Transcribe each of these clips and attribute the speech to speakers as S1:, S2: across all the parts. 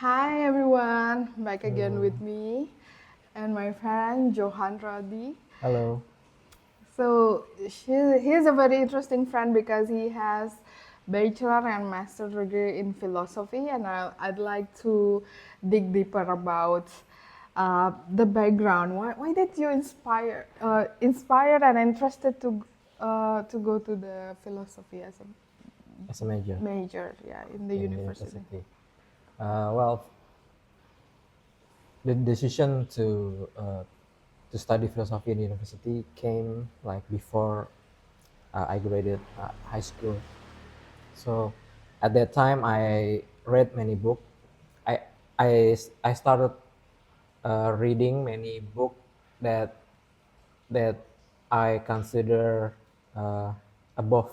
S1: Hi everyone, back again
S2: Halo,
S1: with me and my friend Johan Radi.
S2: halo.
S1: He's a very interesting friend because he has bachelor and master degree in philosophy, and I'd like to dig deeper about the background. Why did you inspired and interested to go to the philosophy as a
S2: As a major
S1: major, yeah, in the
S2: in
S1: university?
S2: university. Well, the decision to study philosophy in university came like before I graduated high school. So at that time, I read many books. I I started reading many books that that I consider uh, above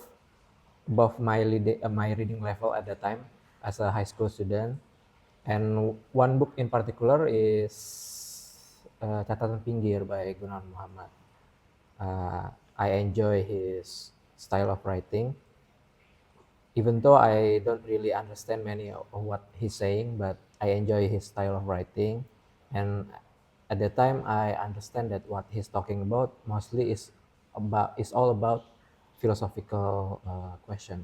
S2: my reading level at that time as a high school student. And one book in particular is Catatan Pinggir by Gunawan Muhammad. I enjoy his style of writing, even though I don't really understand many of what he's saying, but I enjoy his style of writing. And at that time, I understand that what he's talking about mostly is all about philosophical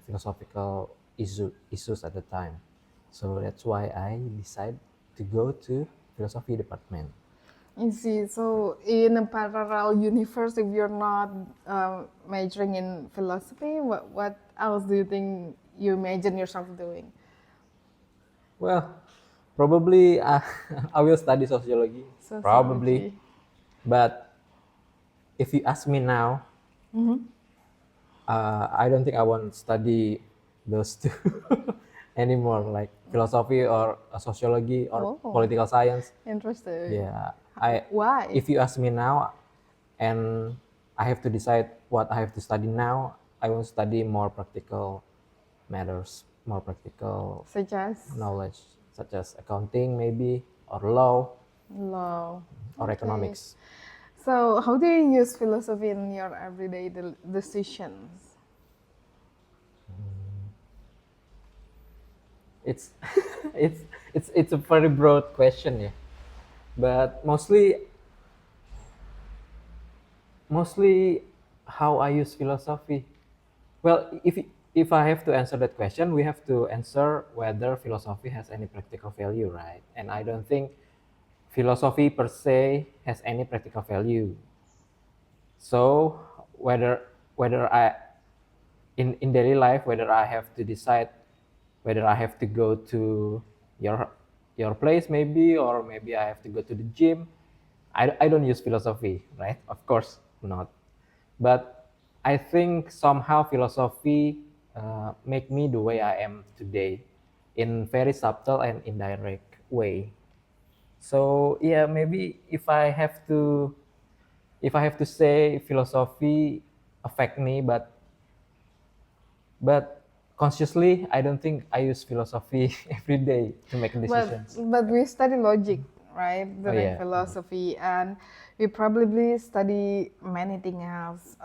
S2: philosophical issues at the time. So that's why I decide to go to philosophy department.
S1: I see. So, in a parallel universe, if you're not majoring in philosophy, what else do you think you imagine yourself doing?
S2: Well, probably I will study sociology, probably.
S1: Sociology.
S2: But if you ask me now, I don't think I want to study those two anymore, like philosophy or sociology or
S1: Oh,
S2: political science.
S1: interesting.
S2: Yeah, I.
S1: Why?
S2: If you ask me now, and I have to decide what I have to study now, I want to study more practical matters, more practical
S1: Such as
S2: knowledge, such as accounting, maybe, or law,
S1: law.
S2: or
S1: Okay.
S2: economics.
S1: So, how do you use philosophy in your everyday decisions?
S2: It's it's it's a very broad question, yeah. But mostly how I use philosophy. Well, if I have to answer that question, we have to answer whether philosophy has any practical value, right? And I don't think philosophy per se has any practical value. So whether I in daily life, whether I have to decide whether I have to go to your your place maybe, or maybe I have to go to the gym, I don't use philosophy, right? Of course not. But I think somehow philosophy make me the way I am today in very subtle and indirect way. So yeah, maybe if I have to say philosophy affect me, but consciously I don't think I use philosophy every day to make decisions.
S1: But we study logic, right,
S2: Oh
S1: during
S2: yeah.
S1: philosophy, and we probably study many things else.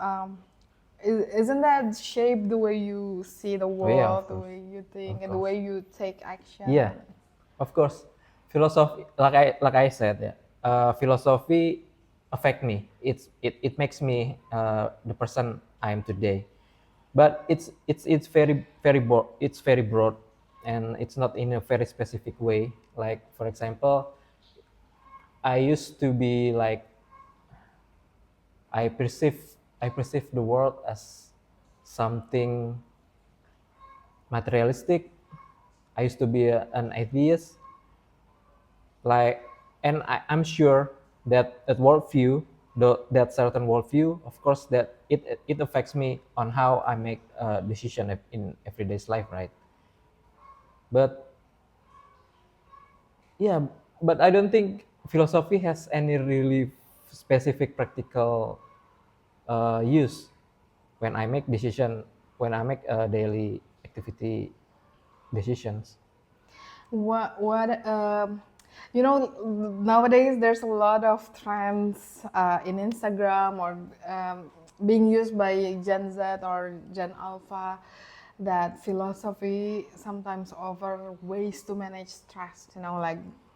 S1: Isn't that shape the way you see the
S2: Oh yeah, of
S1: world, the
S2: course.
S1: way you think,
S2: Of
S1: and the
S2: course.
S1: way you take
S2: Yeah,
S1: action?
S2: of course. Philosophy, like I said, yeah. Philosophy affect me. It makes me the person I am today. But it's very broad. It's very broad, and it's not in a very specific way. Like for example, I used to be like I perceive I perceive the world as something materialistic. I used to be an atheist, like, and I'm sure that that worldview, that certain worldview, of course, that it affects me on how I make a decision in everyday's life, right? But yeah, but I don't think philosophy has any really specific practical use when I make decision, when I make daily activity decisions.
S1: What you know, nowadays there's a lot of trends in Instagram or being used by Gen Z or Gen Alpha. that philosophy sometimes offer ways to manage stress,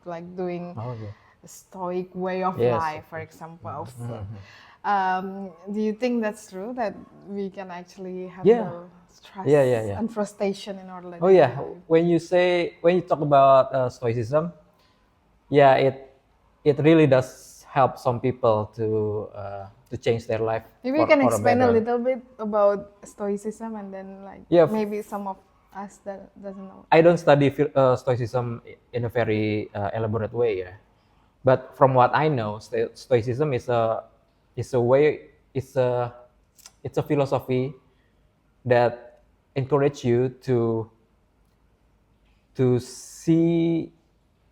S1: like doing
S2: Oh yeah.
S1: a stoic way of
S2: Yes,
S1: life,
S2: of
S1: for
S2: course.
S1: example.
S2: Mhm.
S1: Do you think that's true that we can actually
S2: Yeah,
S1: handle
S2: yeah, yeah,
S1: stress
S2: yeah.
S1: and frustration in our
S2: Oh
S1: daily
S2: yeah,
S1: life?
S2: when you talk about stoicism, yeah, it really does help some people to change their life
S1: Maybe you can
S2: for a
S1: explain a
S2: better.
S1: little bit about stoicism, and then like
S2: Yeah,
S1: maybe some of us that doesn't know.
S2: I don't study stoicism in a very elaborate way, yeah. But from what I know, stoicism is a way it's a philosophy that encourage you to see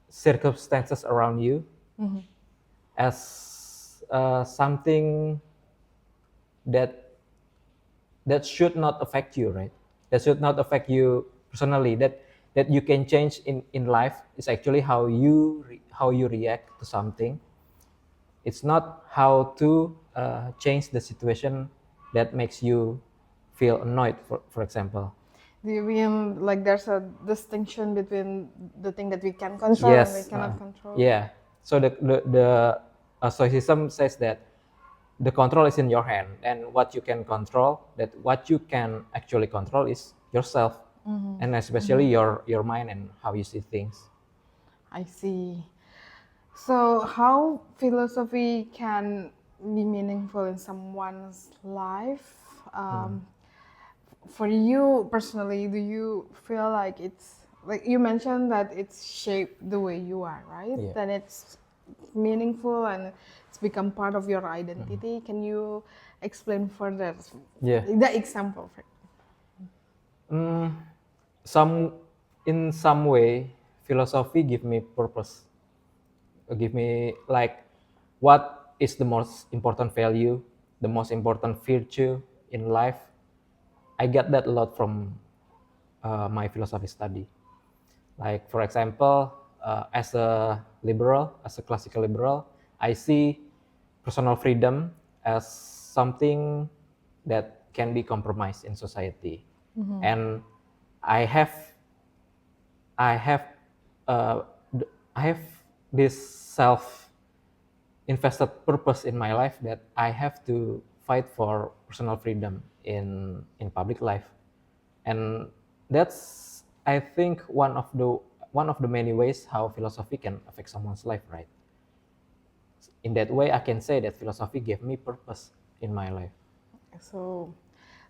S2: circumstances around you as something that that should not affect you, right? That should not affect you personally. That you can change in life is actually how you react to something. It's not how to change the situation that makes you feel annoyed, for example.
S1: Do you mean like there's a distinction between the thing that we can control and we
S2: Yes,
S1: cannot control?
S2: yeah. So the stoicism says that the control is in your hand, and what you can control, that what you can actually control is yourself, and especially your mind and how you see things.
S1: I see. So, how philosophy can be meaningful in someone's life? Um, for you personally, do you feel like it's like you mentioned that it's shaped the way you are, right?
S2: Yeah.
S1: Then it's meaningful and it's become part of your identity. Can you explain further
S2: Yeah.
S1: the example?
S2: Mm, some in some way, philosophy give me purpose. Give me like what is the most important value, the most important virtue in life. I get that a lot from my philosophy study. Like for example, as a classical liberal, I see personal freedom as something that can be compromised in society, and I have I have uh, I have this self invested purpose in my life that I have to fight for personal freedom in public life, and that's I think one of the many ways how philosophy can affect someone's life, right? In that way, I can say that philosophy gave me purpose in my life.
S1: So,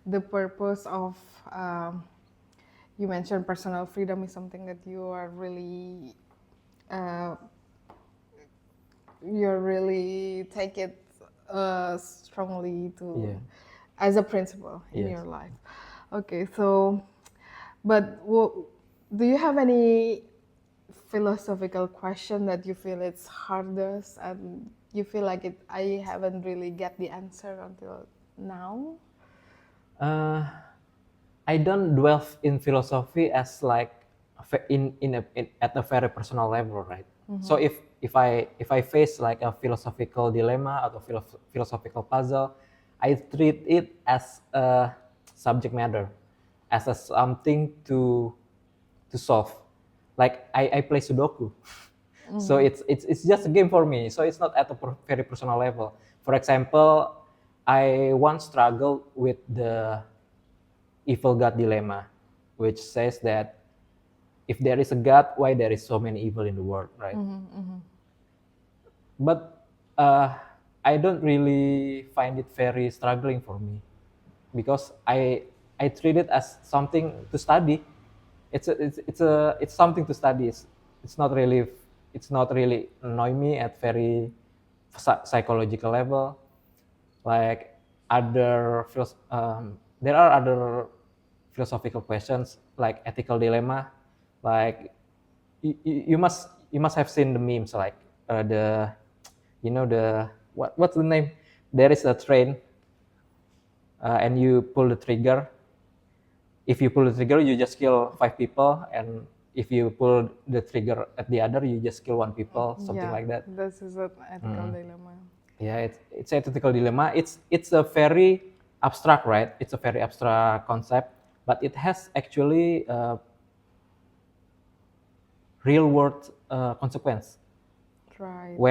S1: the purpose of um, you mentioned personal freedom is something that uh, you really take it strongly to
S2: Yeah.
S1: as a principle in
S2: Yes.
S1: your life. Okay, so but do you have any philosophical question that you feel it's hardest and you feel like it I haven't really get the answer until now?
S2: Uh, I don't dwell in philosophy as like at a very personal level, right? So if I face like a philosophical dilemma or philosophical puzzle, I treat it as a subject matter, as a something to solve. Like I play Sudoku, so it's just a game for me. So it's not at a very personal level. For example, I once struggled with the evil God dilemma, which says that if there is a God, why there is so many evil in the world, right? But I don't really find it very struggling for me because I treat it as something to study. It's something to study. It's not really annoy me at very psychological level. Like there are other philosophical questions like ethical dilemma, like you must have seen the memes like the you know the what's the name, there is a train and you pull the trigger. If you pull the trigger you just kill 5 people, and if you pull the trigger at the other you just kill 1 people, something
S1: Yeah,
S2: like that.
S1: this is an ethical dilemma.
S2: Yeah, it's an ethical dilemma. It's a very abstract, right? It's a very abstract concept, but it has actually real world consequence
S1: Right.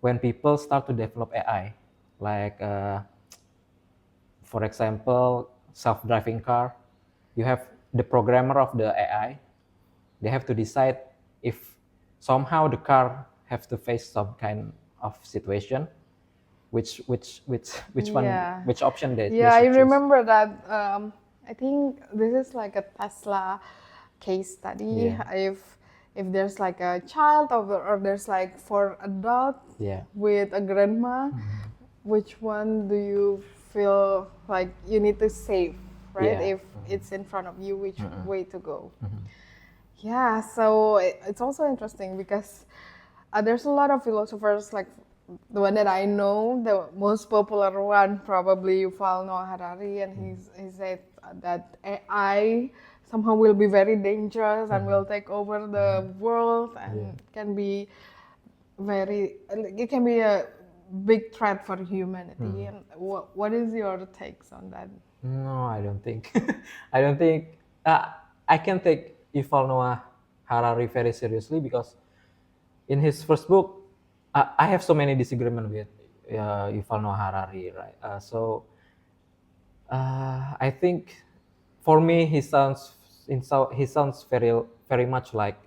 S2: when people start to develop AI, like for example, self-driving car. You have the programmer of the AI. They have to decide if somehow the car have to face some kind of situation, which one,
S1: Yeah.
S2: which option they
S1: Yeah, I
S2: should choose.
S1: remember that. I think this is like a Tesla case study.
S2: Yeah,
S1: If there's like a child or there's like four adult
S2: yeah.
S1: with a grandma, which one do you feel like you need to save, right?
S2: Yeah.
S1: If it's in front of you, which
S2: Mm-mm.
S1: way to go? Yeah, so it's also interesting because there's a lot of philosophers like the one that I know, the most popular one probably Yuval Noah Harari, and he said that AI somehow will be very dangerous and will take over the world
S2: Yeah.
S1: and can be very it can be a big threat for humanity. And what is your takes on that?
S2: No, I don't think. I don't think I can take Yuval Noah Harari very seriously because in his first book, I have so many disagreement with Yuval Noah Harari, right? I think for me he sounds very much like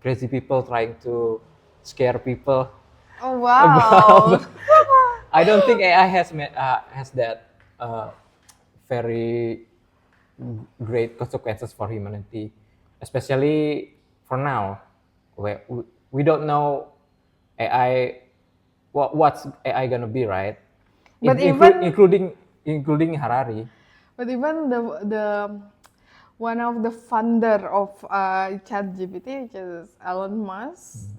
S2: crazy people trying to scare people
S1: Oh wow.
S2: about. I don't think AI has that very great consequences for humanity, especially for now, where we don't know AI what's AI gonna be, right?
S1: But even
S2: Including Harari.
S1: But even the one of the founder of ChatGPT, which is Elon Musk,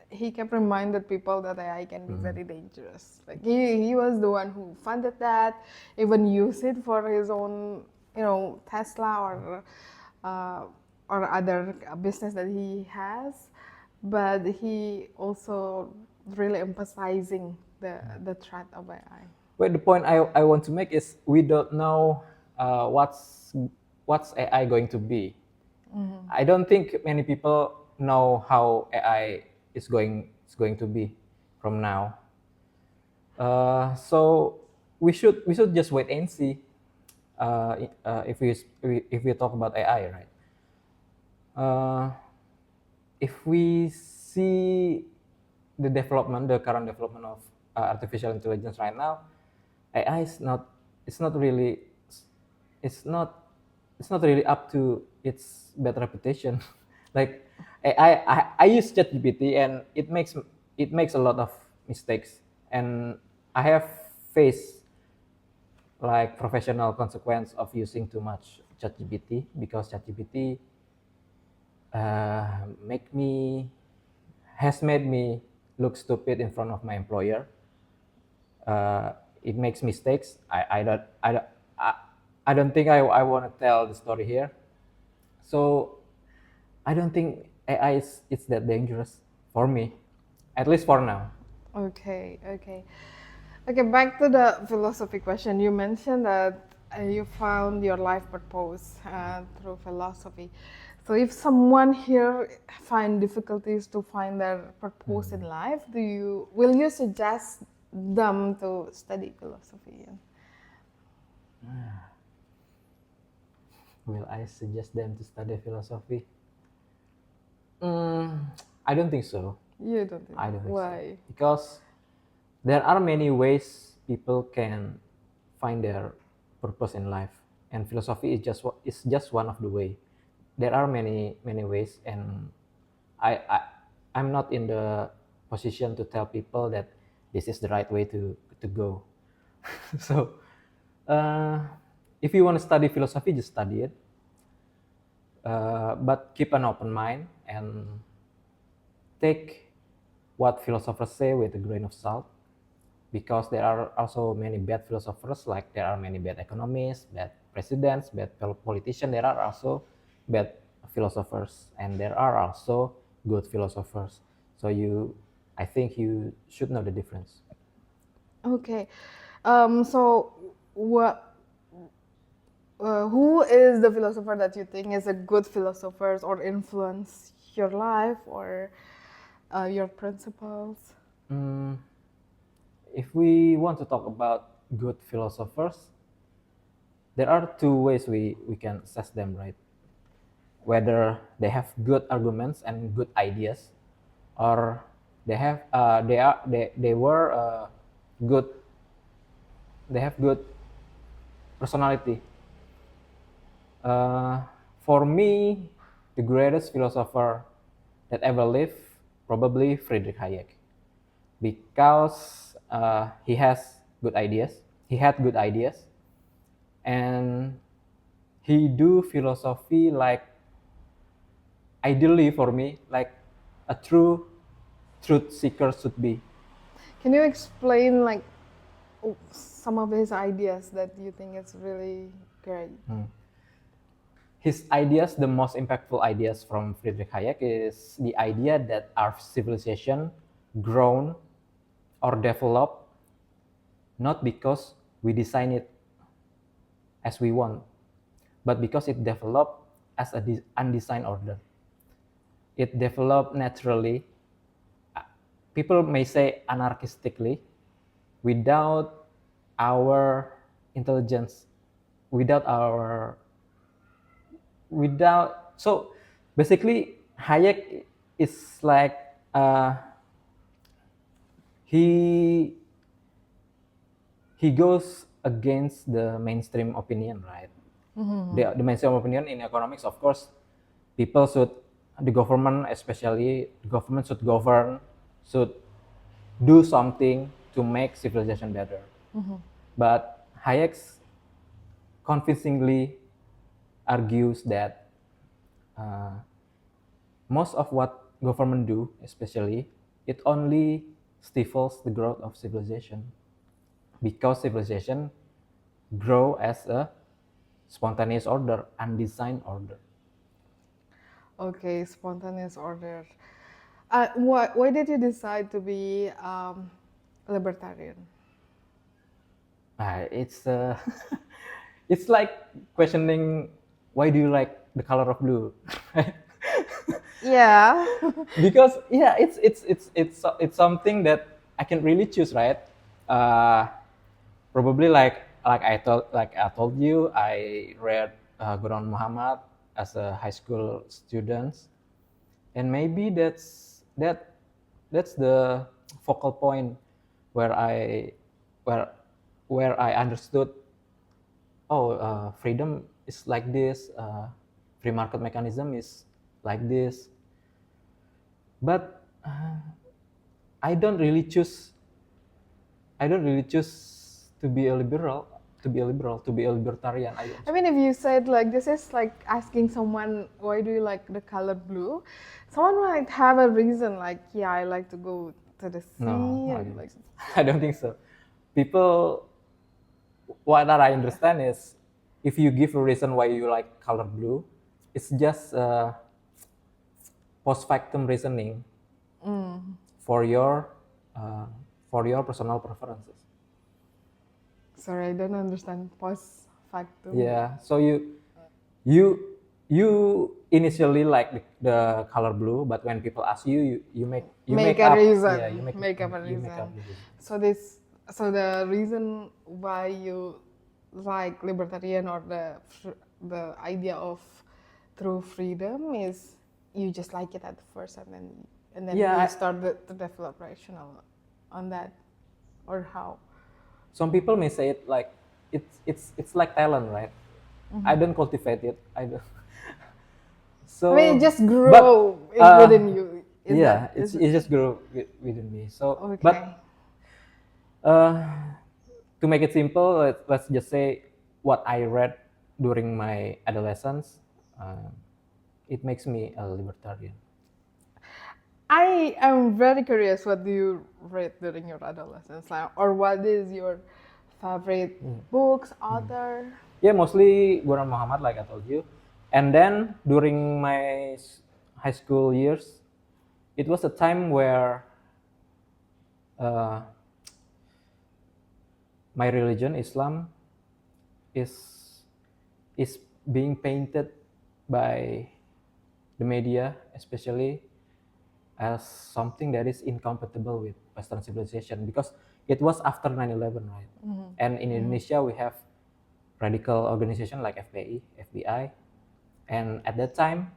S1: he kept reminded people that AI can be very dangerous. Like he was the one who funded that, even used it for his own, Tesla uh, or other business that he has. But he also really emphasizing the threat of AI.
S2: But the point I want to make is we don't know what's AI going to be. I don't think many people know how AI is going to be from now. So we should just wait and see. If we talk about AI, right? Uh, if we see the current development of artificial intelligence right now, AI is not it's not really it's not it's not really up to its bad reputation. Like I use ChatGPT and it makes a lot of mistakes, and I have faced like professional consequence of using too much ChatGPT because ChatGPT make me has made me look stupid in front of my employer. It makes mistakes. I, I don't think I want to tell the story here. So I don't think AI is it's that dangerous for me, at least for now.
S1: Okay, okay. Okay, back to the philosophy question. You mentioned that you found your life purpose through philosophy. So, if someone here find difficulties to find their purpose in life, will you suggest them to study philosophy?
S2: Will I suggest them to study philosophy? Mm, I don't think so.
S1: You don't think
S2: I don't think so
S1: why?
S2: because there are many ways people can find their purpose in life, and philosophy is just one of the way. There are many ways, and I, I I'm not in the position to tell people that this is the right way to go. So uh, if you want to study philosophy, just study it, but keep an open mind and take what philosophers say with a grain of salt, because there are also many bad philosophers, like there are many bad economists, bad presidents, bad politicians. There are also bad philosophers, and there are also good philosophers. So I think you should know the difference.
S1: Okay. So, what who is the philosopher that you think is a good philosopher or influence your life or your principles?
S2: Mm, if we want to talk about good philosophers, there are two ways we can assess them, right? Whether they have good arguments and good ideas, or they were good, they have good personality. Uh, for me, the greatest philosopher that ever lived, probably Friedrich Hayek, because he has good ideas. He had good ideas, and he do philosophy like, ideally for me, like a true truth seeker should be.
S1: Can you explain like some of his ideas that you think is really great?
S2: His ideas, the most impactful ideas from Friedrich Hayek is the idea that our civilization grown or developed not because we design it as we want, but because it developed as a undesigned order. It developed naturally, people may say anarchistically, without our intelligence, without our without so basically Hayek is like he he goes against the mainstream opinion, right? The mainstream opinion in economics, of course, people should, the government especially, the government should govern, should do something to make civilization better. But Hayek convincingly argues that uh, most of what government do, especially, it only stifles the growth of civilization, because civilization grow as a spontaneous order, undesigned order.
S1: Okay, spontaneous order. Why did you decide to be libertarian?
S2: It's it's like questioning, why do you like the color of blue?
S1: Yeah.
S2: Because yeah, it's something that I can really choose, right? Uh, Probably like I told you, I read Quran Muhammad as a high school student, and maybe that's the focal point where where I understood, oh, freedom is like this, free market mechanism is like this, but I don't really choose I don't really choose to be a liberal, to be a libertarian. I don't
S1: I
S2: choose.
S1: mean, if you said like this is like asking someone why do you like the color blue, someone might have a reason like yeah I like to go to the
S2: No,
S1: sea
S2: no, I
S1: and
S2: don't.
S1: like
S2: I don't think so. People, what that I understand is, if you give a reason why you like color blue, it's just post factum reasoning for your uh, for your personal preferences.
S1: sorry I don't understand post factum.
S2: Yeah. So you you initially like the color blue, but when people ask you, you
S1: Make
S2: make
S1: a
S2: up, yeah,
S1: reason, make up a
S2: you make up
S1: reason.
S2: the reason.
S1: So this, so the reason why you like libertarian or the idea of true freedom is you just like it at first and then
S2: Yeah,
S1: you start to develop rational on that or how.
S2: some people may say it like, it's like talent, right? I don't cultivate it. I don't.
S1: I mean, it
S2: So,
S1: just
S2: but
S1: grow within you. Is
S2: yeah,
S1: that is
S2: it just grew within me. So,
S1: okay?
S2: but uh, to make it simple, let's just say what I read during my adolescence, uh, it makes me a libertarian.
S1: I am very curious. What do you read during your adolescence, like, or what is your favorite books, author?
S2: Yeah, mostly Quran Muhammad, like I told you. And then during my high school years, it was a time where uh, my religion, Islam, is is being painted by the media, especially as something that is incompatible with Western civilization, because it was after 9/11, right? And in Indonesia, we have radical organization like FPI, FBI, and at that time,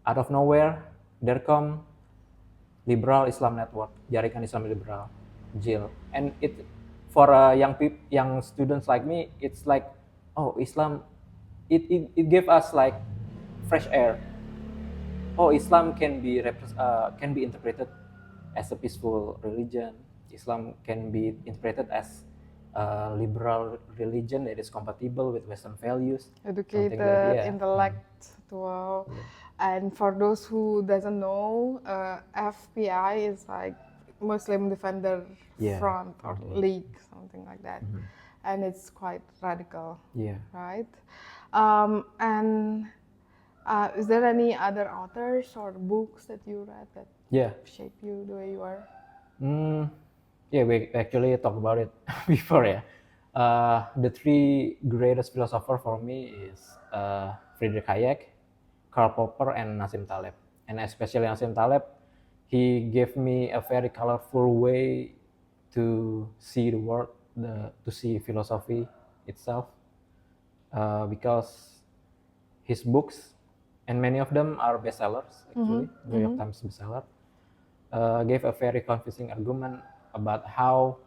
S2: out of nowhere, there come Liberal Islam Network, Jaringan Islam Liberal, JIL, and it for young students like me, it's like, oh, Islam, it gave us like fresh air. Oh, Islam can be interpreted as a peaceful religion. Islam can be interpreted as a liberal religion that is compatible with Western values. Something that,
S1: Educated,
S2: yeah.
S1: intellectual. And for those who doesn't know, FPI is like Muslim Defender
S2: Yeah,
S1: Front or League, something like that. And it's quite radical,
S2: Yeah.
S1: right? And is there any other authors or books that you read that
S2: Yeah.
S1: shape you the way you are?
S2: Yeah, we actually talked about it before, yeah. The three greatest philosopher for me is Friedrich Hayek, Karl Popper, and Nassim Taleb. And especially Nassim Taleb, he gave me a very colorful way to see the world, to see philosophy itself, because his books, and many of them are bestsellers actually, New York Times bestseller, gave a very convincing argument about how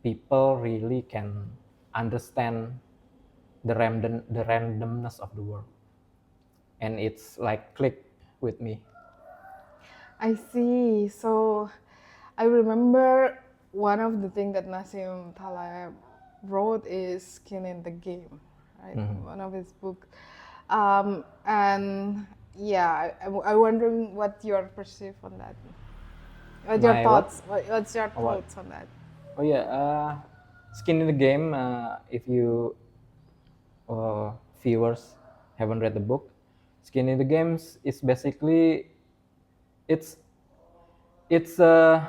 S2: people really can understand the randomness of the world, and it's like click with me.
S1: I see. So I remember one of the things that Nassim Taleb wrote is Skin in the Game, right? One of his books. And yeah, I'm wondering what your perceive on that. What's your
S2: My what?
S1: thoughts? What's your
S2: What?
S1: thoughts on that?
S2: Oh yeah, Skin in the Game. If you viewers haven't read the book, Skin in the Games is basically, it's it's a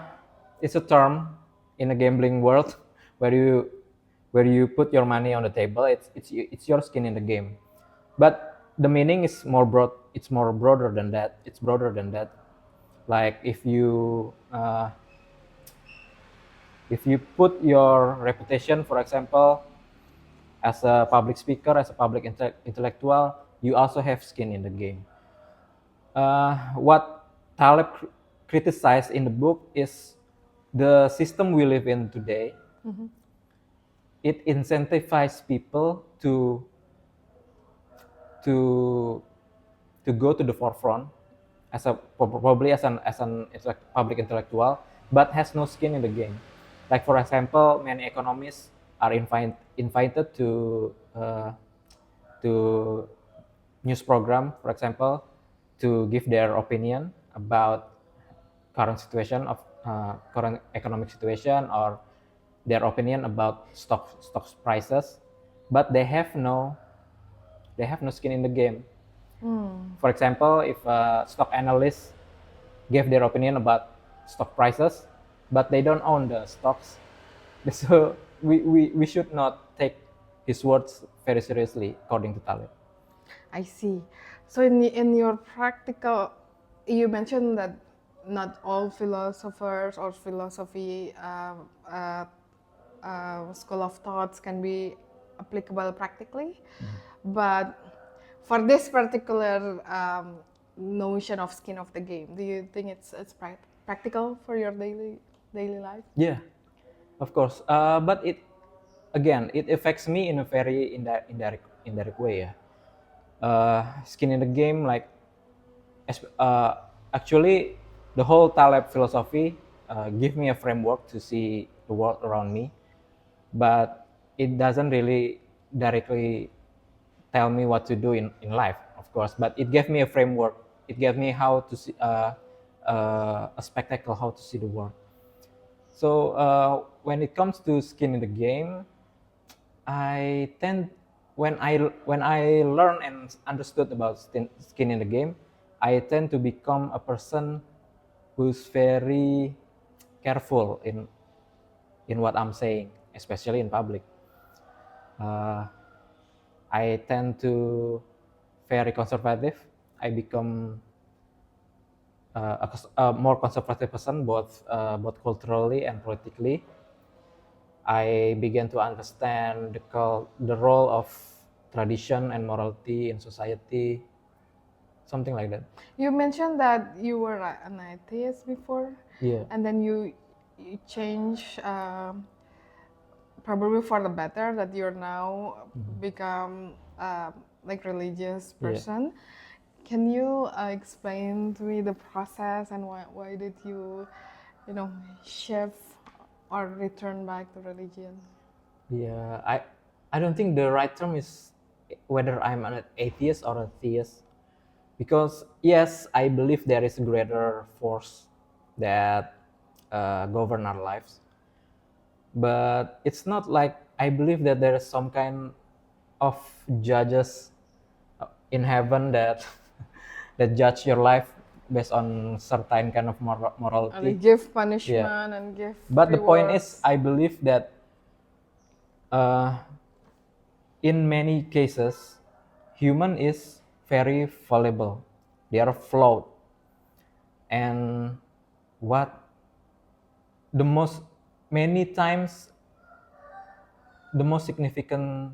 S2: it's a term in a gambling world where you put your money on the table. It's your skin in the game, but the meaning is more broad. It's more broader than that. It's broader than that. Like if you put your reputation, for example, as a public speaker, as a public intellectual, you also have skin in the game. What Taleb criticized in the book is the system we live in today. It incentivizes people to to go to the forefront as a probably as an public intellectual, but has no skin in the game. Like for example, many economists are invited to news program, for example, to give their opinion about current situation of current economic situation, or their opinion about stocks prices, but they have no skin in the game. For example, if a stock analyst gave their opinion about stock prices, but they don't own the stocks, so we should not take his words very seriously, according to Taleb.
S1: I see. So in your practical, you mentioned that not all philosophers or philosophy school of thoughts can be applicable practically, but for this particular notion of skin of the game, do you think it's practical for your daily life?
S2: Yeah, of course. But it affects me in a very indirect way. Yeah. Skin in the game, like actually, the whole Taleb philosophy give me a framework to see the world around me, but it doesn't really directly tell me what to do in life, of course. But it gave me a framework. It gave me how to see a spectacle, how to see the world. So when it comes to skin in the game, I tend when I learn and understood about skin in the game, I tend to become a person who's very careful in what I'm saying, especially in public. Uh, I tend to very conservative. I become a more conservative person, both culturally and politically. I began to understand the role of tradition and morality in society, something like that.
S1: You mentioned that you were an atheist before,
S2: Yeah.
S1: and then you change probably for the better that you're now become like religious
S2: Yeah.
S1: person. Can you explain to me the process and why did you know, shift or return back to religion?
S2: Yeah, I don't think the right term is whether I'm an atheist or a theist, because yes, I believe there is a greater force that govern our lives, but it's not like I believe that there is some kind of judges in heaven that that judge your life based on certain kind of
S1: And they
S2: morality.
S1: give
S2: Yeah,
S1: punishment and give
S2: but the point is,
S1: rewards.
S2: I believe that uh, in many cases, human is very fallible. They are flawed, and what the most many times the most significant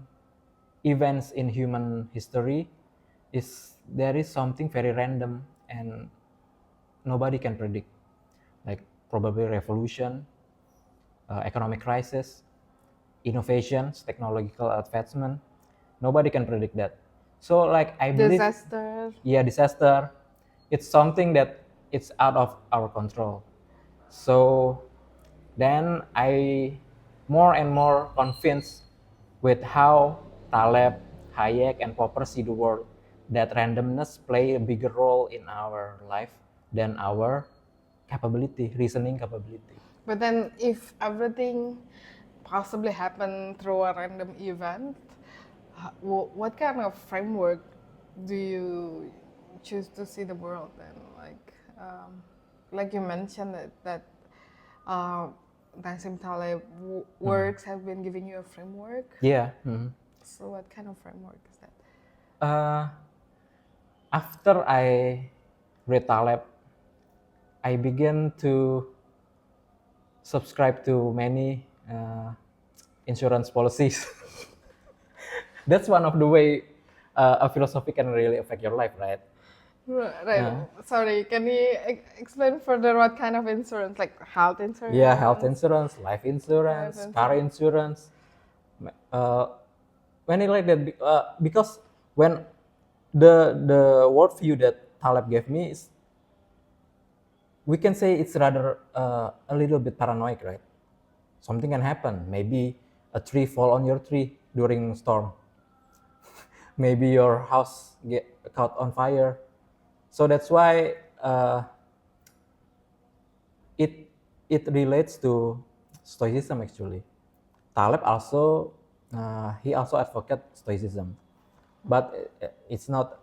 S2: events in human history is there is something very random and nobody can predict, like probably revolution, economic crisis, innovations, technological advancement. Nobody can predict that. So like I believe,
S1: Disaster.
S2: yeah, disaster, it's something that it's out of our control. So then I more and more convinced with how Taleb, Hayek, and Popper see the world, that randomness play a bigger role in our life than our capability, reasoning capability.
S1: But then, if everything possibly happened through a random event, what kind of framework do you choose to see the world then? Like you mentioned that uh, Nassim Taleb works have been giving you a framework.
S2: Yeah. Mhm.
S1: So, what kind of framework is that?
S2: Uh, After I read Taleb, I began to subscribe to many insurance policies. That's one of the way a philosophy can really affect your life, right?
S1: Right. Sorry, can you explain further what kind of insurance? Like health insurance?
S2: Yeah, health insurance, life
S1: Life
S2: insurance, car
S1: insurance.
S2: insurance. Uh, when it like that, because when the worldview that Taleb gave me is, we can say it's rather a little bit paranoid, right? Something can happen. Maybe a tree fall on your tree during storm. Maybe your house get caught on fire. So that's why it it relates to stoicism actually. Taleb also he also advocate stoicism, but it's not.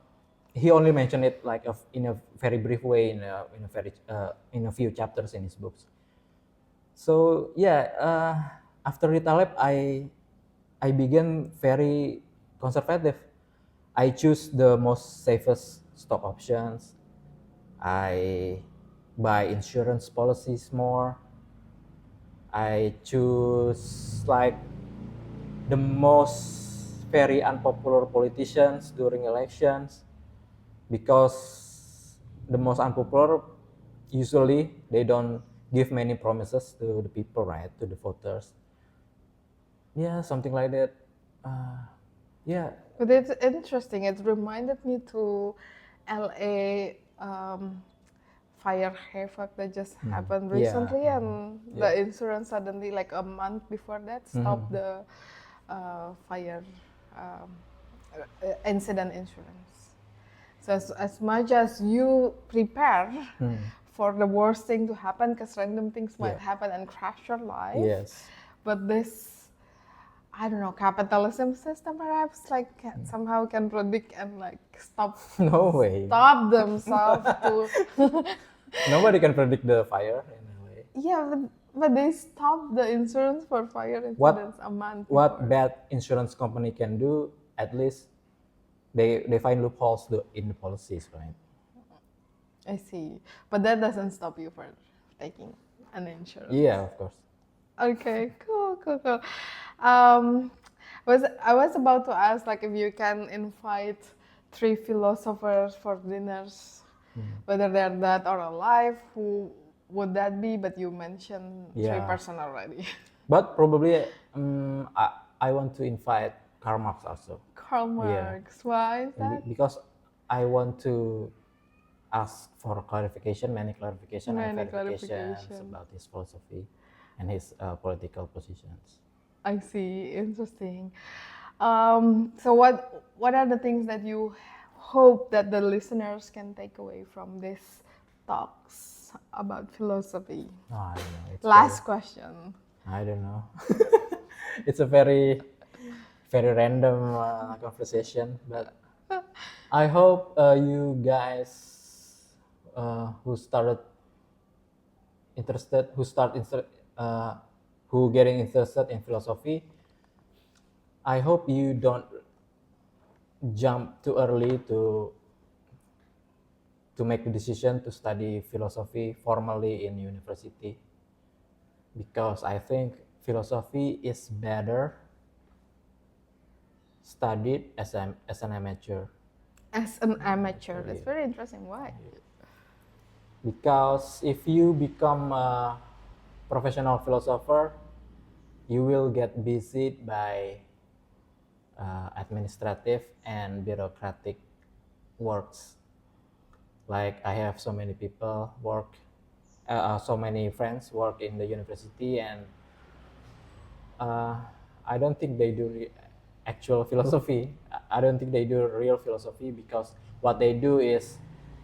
S2: He only mentioned it like in a very brief way in a few chapters in his books. So yeah, after read Taleb, I began very conservative. I choose the most safest stock options. I buy insurance policies more. I choose like the most very unpopular politicians during elections, because the most unpopular usually they don't give many promises to the people, right, to the voters. Yeah, something like that. uh, yeah.
S1: But it's interesting. It reminded me to LA fire havoc that just happened
S2: Yeah.
S1: recently, and
S2: Yeah.
S1: the insurance suddenly, like a month before that, stopped the fire um, incident insurance. So as much as you prepare for the worst thing to happen, because random things might
S2: Yeah.
S1: happen and crash your life,
S2: Yes.
S1: but this, I don't know, capitalism system perhaps like somehow can predict and like
S2: No way.
S1: stop themselves to
S2: Nobody can predict the fire in a way.
S1: yeah, but they stopped the insurance for fire
S2: What
S1: incidents a month
S2: what
S1: before.
S2: bad insurance company can do, at least they find loopholes in the policies, right?
S1: I see. But that doesn't stop you from taking an insurance.
S2: Yeah, of course.
S1: Okay, cool. Um, I was about to ask like if you can invite three philosophers for dinners, whether they're dead or alive, who would that be? But you mentioned three
S2: Yeah.
S1: person already.
S2: But probably I want to invite Karl Marx also.
S1: Karl
S2: Yeah.
S1: Marx. Why is that?
S2: Because I want to ask for clarification, many clarification and
S1: Many
S2: verifications
S1: clarification.
S2: about his philosophy and his political positions.
S1: I see. Interesting. So what are the things that you hope that the listeners can take away from these talks about philosophy?
S2: No, I don't know. It's
S1: Last question.
S2: I don't know. It's a very random conversation, but I hope you guys who started interested, uh, who getting interested in philosophy, I hope you don't jump too early to make the decision to study philosophy formally in university, because I think philosophy is better studied as an amateur,
S1: As an amateur, that's very interesting. Why?
S2: because if you become a professional philosopher, you will get busy by administrative and bureaucratic works. Like I have so many people work, so many friends work in the university, and I don't think they do actual philosophy. I don't think they do real philosophy, because what they do is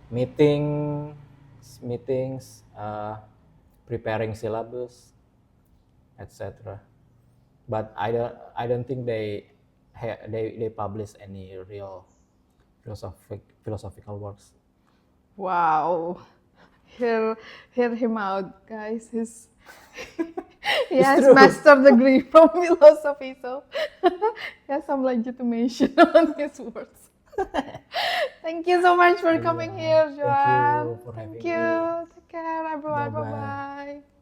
S2: meetings, preparing syllabus, etc. But I don't think they publish any real philosophical works.
S1: Wow. Hear him out, guys. He has
S2: true.
S1: master degree from philosophy, so he has some legitimation on his words. Thank you so much for coming here, Joan.
S2: Thank you for having
S1: Thank you.
S2: me.
S1: Take care, everyone.
S2: Bye-bye.
S1: Bye bye.